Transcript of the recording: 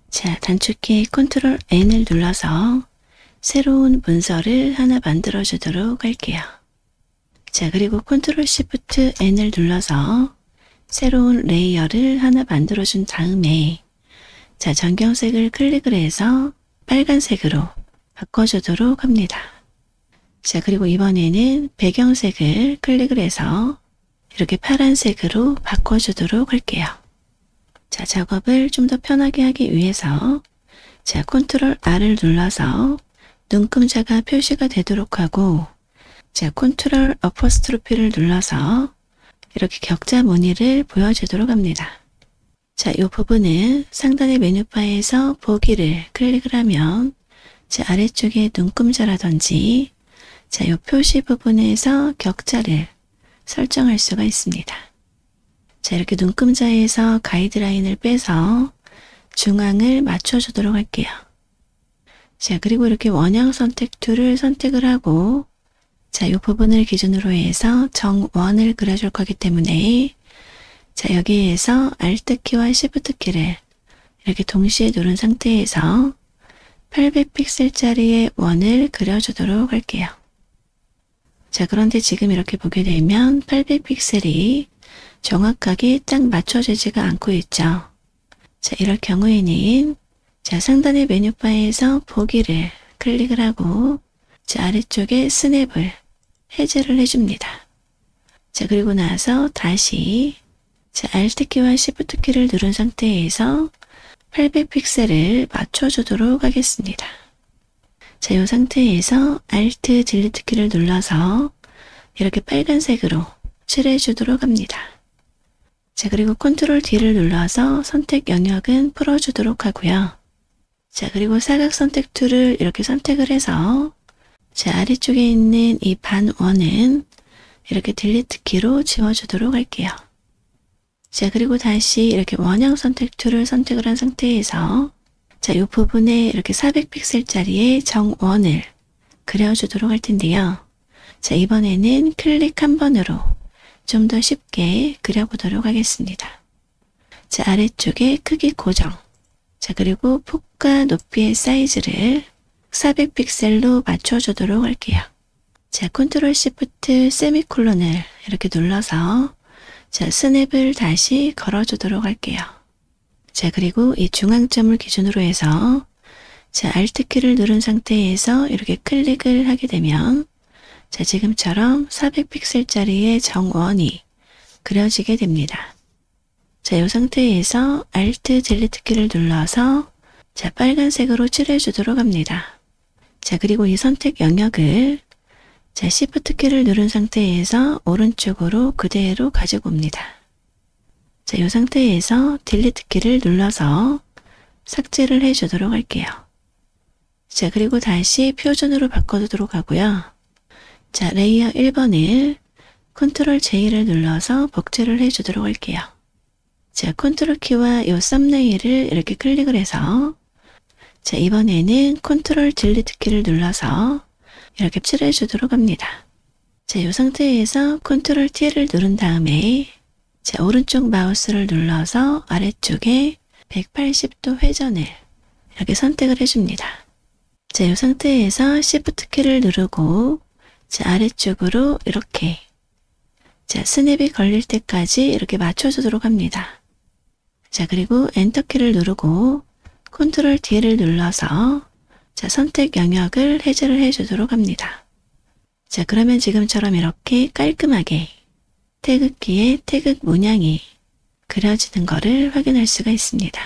자, 단축키 컨트롤 N을 눌러서 새로운 문서를 하나 만들어 주도록 할게요. 자, 그리고 컨트롤 Shift N을 눌러서 새로운 레이어를 하나 만들어 준 다음에 자, 전경색을 클릭을 해서 빨간색으로 바꿔주도록 합니다. 자, 그리고 이번에는 배경색을 클릭을 해서 이렇게 파란색으로 바꿔주도록 할게요. 자, 작업을 좀 더 편하게 하기 위해서 자, 컨트롤 R을 눌러서 눈금자가 표시가 되도록 하고 자, 컨트롤 어퍼스트로피를 눌러서 이렇게 격자 무늬를 보여주도록 합니다. 자, 이 부분은 상단의 메뉴바에서 보기를 클릭을 하면 자, 아래쪽에 눈금자라든지 자, 이 표시 부분에서 격자를 설정할 수가 있습니다. 자, 이렇게 눈금자에서 가이드라인을 빼서 중앙을 맞춰주도록 할게요. 자, 그리고 이렇게 원형 선택 툴을 선택을 하고 자, 이 부분을 기준으로 해서 정원을 그려줄 거기 때문에 자, 여기에서 Alt키와 Shift키를 이렇게 동시에 누른 상태에서 800픽셀짜리의 원을 그려주도록 할게요. 자, 그런데 지금 이렇게 보게 되면 800픽셀이 정확하게 딱 맞춰지지가 않고 있죠. 자, 이럴 경우에는 자, 상단의 메뉴바에서 보기를 클릭을 하고 자, 아래쪽에 스냅을 해제를 해줍니다. 자, 그리고 나서 다시 자, Alt키와 Shift키를 누른 상태에서 800픽셀을 맞춰주도록 하겠습니다. 자, 이 상태에서 Alt 딜리트 키를 눌러서 이렇게 빨간색으로 칠해주도록 합니다. 자, 그리고 컨트롤 D를 눌러서 선택 영역은 풀어주도록 하고요. 자, 그리고 사각 선택 툴을 이렇게 선택을 해서 자, 아래쪽에 있는 이 반원은 이렇게 딜리트 키로 지워주도록 할게요. 자, 그리고 다시 이렇게 원형 선택 툴을 선택을 한 상태에서 자, 이 부분에 이렇게 400픽셀짜리의 정원을 그려주도록 할 텐데요. 자, 이번에는 클릭 한 번으로 좀 더 쉽게 그려보도록 하겠습니다. 자, 아래쪽에 크기 고정. 자, 그리고 폭과 높이의 사이즈를 400픽셀로 맞춰주도록 할게요. 자, 컨트롤 시프트 세미콜론을 이렇게 눌러서 자, 스냅을 다시 걸어주도록 할게요. 자, 그리고 이 중앙점을 기준으로 해서 자, Alt키를 누른 상태에서 이렇게 클릭을 하게 되면 자, 지금처럼 400픽셀짜리의 정원이 그려지게 됩니다. 자, 이 상태에서 Alt 딜리트 키를 눌러서 자, 빨간색으로 칠해주도록 합니다. 자, 그리고 이 선택 영역을 자, Shift 키를 누른 상태에서 오른쪽으로 그대로 가지고 옵니다. 자, 이 상태에서 딜리트 키를 눌러서 삭제를 해주도록 할게요. 자, 그리고 다시 표준으로 바꿔두도록 하고요. 자, 레이어 1번을 컨트롤 J를 눌러서 복제를 해주도록 할게요. 자, 컨트롤 키와 이 썸네일을 이렇게 클릭을 해서 자, 이번에는 컨트롤 딜리트 키를 눌러서 이렇게 칠해주도록 합니다. 자, 이 상태에서 컨트롤 T를 누른 다음에 자, 오른쪽 마우스를 눌러서 아래쪽에 180도 회전을 이렇게 선택을 해줍니다. 자, 이 상태에서 Shift 키를 누르고 자, 아래쪽으로 이렇게 자, 스냅이 걸릴 때까지 이렇게 맞춰주도록 합니다. 자, 그리고 엔터 키를 누르고 컨트롤 D를 눌러서 자, 선택 영역을 해제를 해주도록 합니다. 자, 그러면 지금처럼 이렇게 깔끔하게 태극기의 태극 문양이 그려지는 것을 확인할 수가 있습니다.